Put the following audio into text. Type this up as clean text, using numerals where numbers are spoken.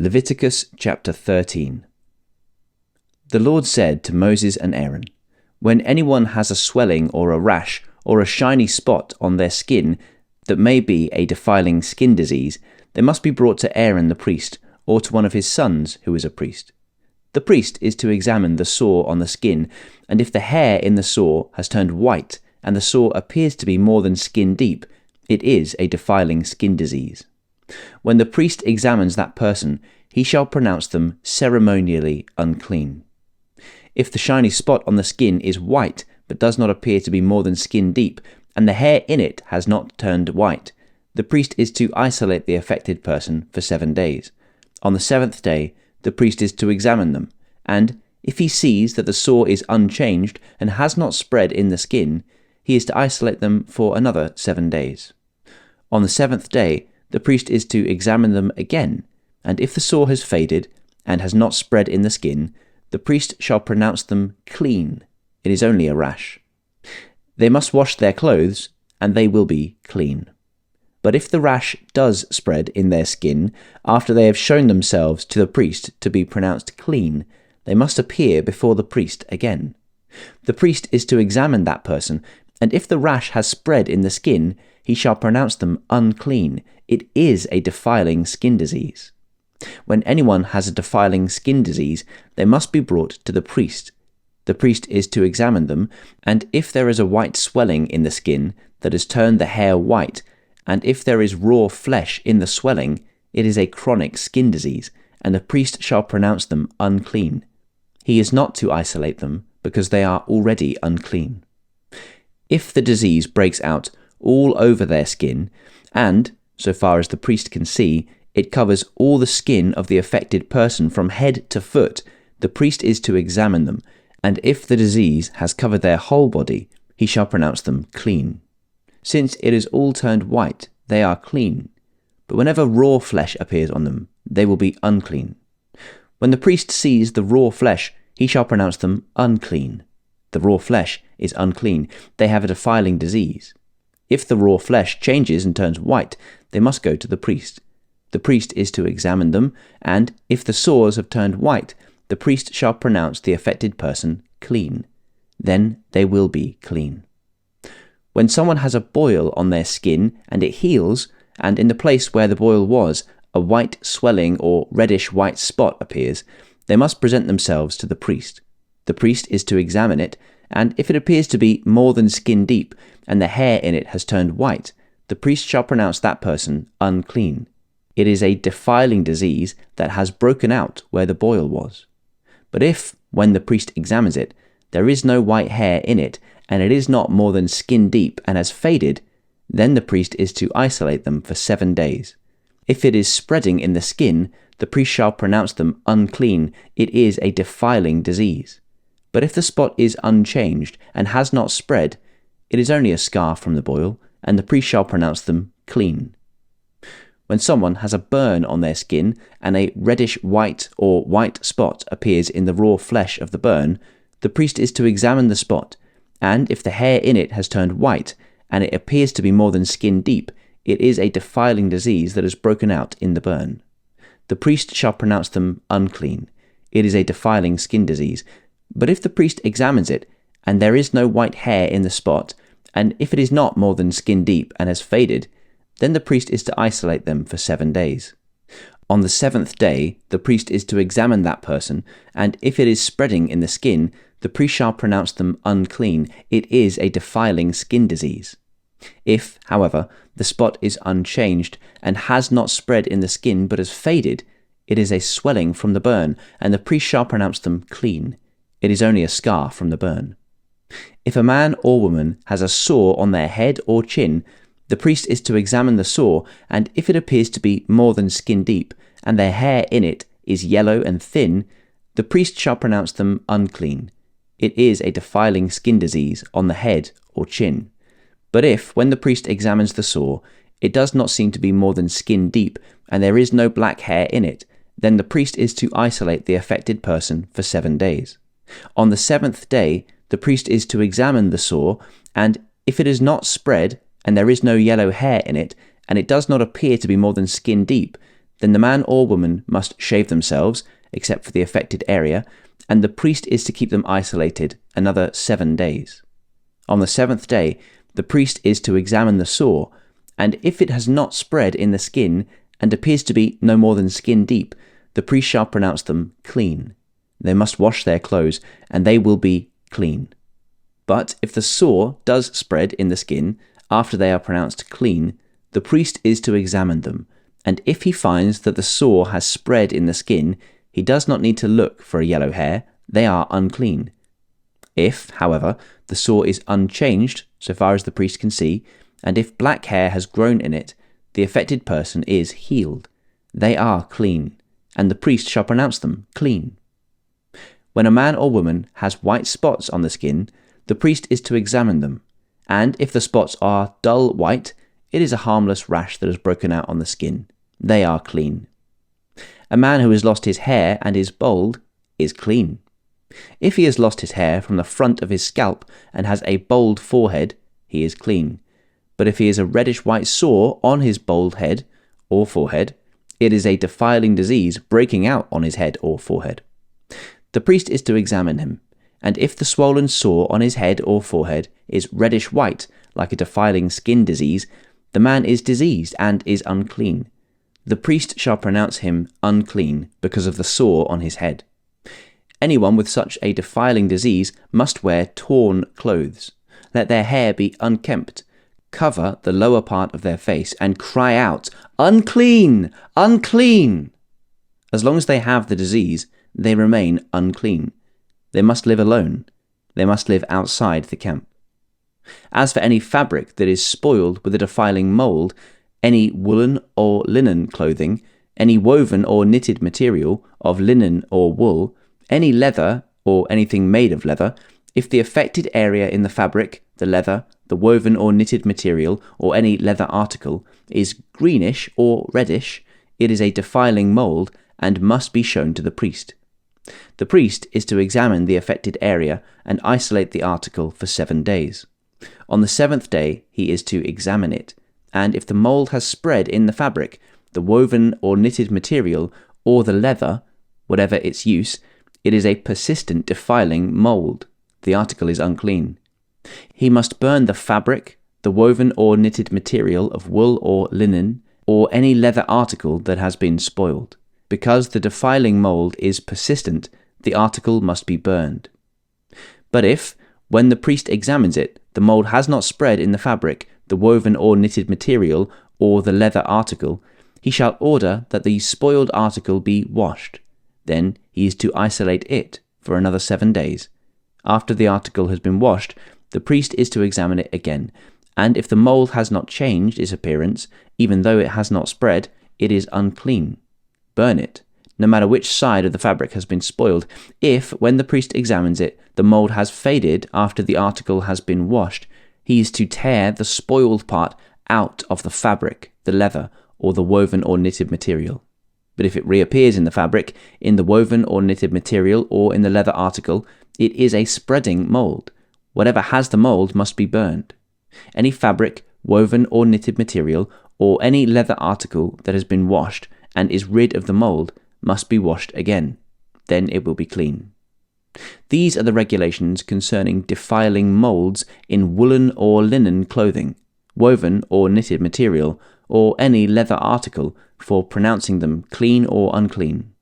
Leviticus chapter 13. The Lord said to Moses and Aaron, "When anyone has a swelling or a rash or a shiny spot on their skin that may be a defiling skin disease, they must be brought to Aaron the priest, or to one of his sons who is a priest. The priest is to examine the sore on the skin, and if the hair in the sore has turned white and the sore appears to be more than skin deep, it is a defiling skin disease. When the priest examines that person, he shall pronounce them ceremonially unclean. If the shiny spot on the skin is white but does not appear to be more than skin deep, and the hair in it has not turned white, the priest is to isolate the affected person for 7 days. On the 7th day, the priest is to examine them, and if he sees that the sore is unchanged and has not spread in the skin, he is to isolate them for another 7 days. On the 7th day, the priest is to examine them again, and if the sore has faded and has not spread in the skin, the priest shall pronounce them clean. It is only a rash. They must wash their clothes, and they will be clean. But if the rash does spread in their skin after they have shown themselves to the priest to be pronounced clean, they must appear before the priest again. The priest is to examine that person, and if the rash has spread in the skin, he shall pronounce them unclean. It is a defiling skin disease. When anyone has a defiling skin disease, they must be brought to the priest. The priest is to examine them, and if there is a white swelling in the skin that has turned the hair white, and if there is raw flesh in the swelling, it is a chronic skin disease, and the priest shall pronounce them unclean. He is not to isolate them, because they are already unclean. If the disease breaks out all over their skin, and, so far as the priest can see, it covers all the skin of the affected person from head to foot, the priest is to examine them, and if the disease has covered their whole body, he shall pronounce them clean. Since it is all turned white, they are clean, but whenever raw flesh appears on them, they will be unclean. When the priest sees the raw flesh, he shall pronounce them unclean. The raw flesh is unclean. They have a defiling disease. If the raw flesh changes and turns white, they must go to the priest. The priest is to examine them, and if the sores have turned white, the priest shall pronounce the affected person clean. Then they will be clean. When someone has a boil on their skin and it heals, and in the place where the boil was, a white swelling or reddish-white spot appears, they must present themselves to the priest. The priest is to examine it, and if it appears to be more than skin deep, and the hair in it has turned white, the priest shall pronounce that person unclean. It is a defiling disease that has broken out where the boil was. But if, when the priest examines it, there is no white hair in it, and it is not more than skin deep and has faded, then the priest is to isolate them for 7 days. If it is spreading in the skin, the priest shall pronounce them unclean. It is a defiling disease. But if the spot is unchanged and has not spread, it is only a scar from the boil, and the priest shall pronounce them clean. When someone has a burn on their skin and a reddish-white or white spot appears in the raw flesh of the burn, the priest is to examine the spot, and if the hair in it has turned white and it appears to be more than skin deep, it is a defiling disease that has broken out in the burn. The priest shall pronounce them unclean. It is a defiling skin disease. But if the priest examines it, and there is no white hair in the spot, and if it is not more than skin deep and has faded, then the priest is to isolate them for 7 days. On the 7th day, the priest is to examine that person, and if it is spreading in the skin, the priest shall pronounce them unclean. It is a defiling skin disease. If, however, the spot is unchanged and has not spread in the skin but has faded, it is a swelling from the burn, and the priest shall pronounce them clean. It is only a scar from the burn. If a man or woman has a sore on their head or chin, the priest is to examine the sore, and if it appears to be more than skin deep, and their hair in it is yellow and thin, the priest shall pronounce them unclean. It is a defiling skin disease on the head or chin. But if, when the priest examines the sore, it does not seem to be more than skin deep, and there is no black hair in it, then the priest is to isolate the affected person for 7 days. On the 7th day, the priest is to examine the sore, and if it is not spread, and there is no yellow hair in it, and it does not appear to be more than skin deep, Then the man or woman must shave themselves, except for the affected area, and the priest is to keep them isolated another 7 days. On the 7th day, the priest is to examine the sore, and if it has not spread in the skin and appears to be no more than skin deep, the priest shall pronounce them clean. They must wash their clothes, and they will be clean. But if the sore does spread in the skin after they are pronounced clean, the priest is to examine them, and if he finds that the sore has spread in the skin, he does not need to look for a yellow hair. They are unclean. If, however, the sore is unchanged so far as the priest can see, and if black hair has grown in it, the affected person is healed. They are clean, and the priest shall pronounce them clean. When a man or woman has white spots on the skin, the priest is to examine them, and if the spots are dull white, it is a harmless rash that has broken out on the skin. They are clean. A man who has lost his hair and is bald is clean. If he has lost his hair from the front of his scalp and has a bald forehead, he is clean. But if he has a reddish-white sore on his bald head or forehead, it is a defiling disease breaking out on his head or forehead. The priest is to examine him, and if the swollen sore on his head or forehead is reddish-white, like a defiling skin disease, the man is diseased and is unclean. The priest shall pronounce him unclean because of the sore on his head. Anyone with such a defiling disease must wear torn clothes. Let their hair be unkempt, cover the lower part of their face, and cry out, "Unclean! Unclean!" As long as they have the disease, they remain unclean. They must live alone. They must live outside the camp. As for any fabric that is spoiled with a defiling mold, any woolen or linen clothing, any woven or knitted material of linen or wool, any leather or anything made of leather, if the affected area in the fabric, the leather, the woven or knitted material, or any leather article is greenish or reddish, it is a defiling mold and must be shown to the priest. The priest is to examine the affected area and isolate the article for 7 days. On the 7th day he is to examine it, and if the mold has spread in the fabric, the woven or knitted material, or the leather, whatever its use, it is a persistent defiling mold. The article is unclean. He must burn the fabric, the woven or knitted material of wool or linen, or any leather article that has been spoiled. Because the defiling mold is persistent, the article must be burned. But if, when the priest examines it, the mold has not spread in the fabric, the woven or knitted material, or the leather article, he shall order that the spoiled article be washed. Then he is to isolate it for another 7 days. After the article has been washed, the priest is to examine it again, and if the mold has not changed its appearance, even though it has not spread, it is unclean. Burn it, no matter which side of the fabric has been spoiled. If, when the priest examines it, the mold has faded after the article has been washed, he is to tear the spoiled part out of the fabric, the leather, or the woven or knitted material. But if it reappears in the fabric, in the woven or knitted material, or in the leather article, it is a spreading mold. Whatever has the mold must be burned. Any fabric, woven or knitted material, or any leather article that has been washed and is rid of the mold must be washed again. Then it will be clean. These are the regulations concerning defiling molds in woolen or linen clothing, woven or knitted material, or any leather article, for pronouncing them clean or unclean.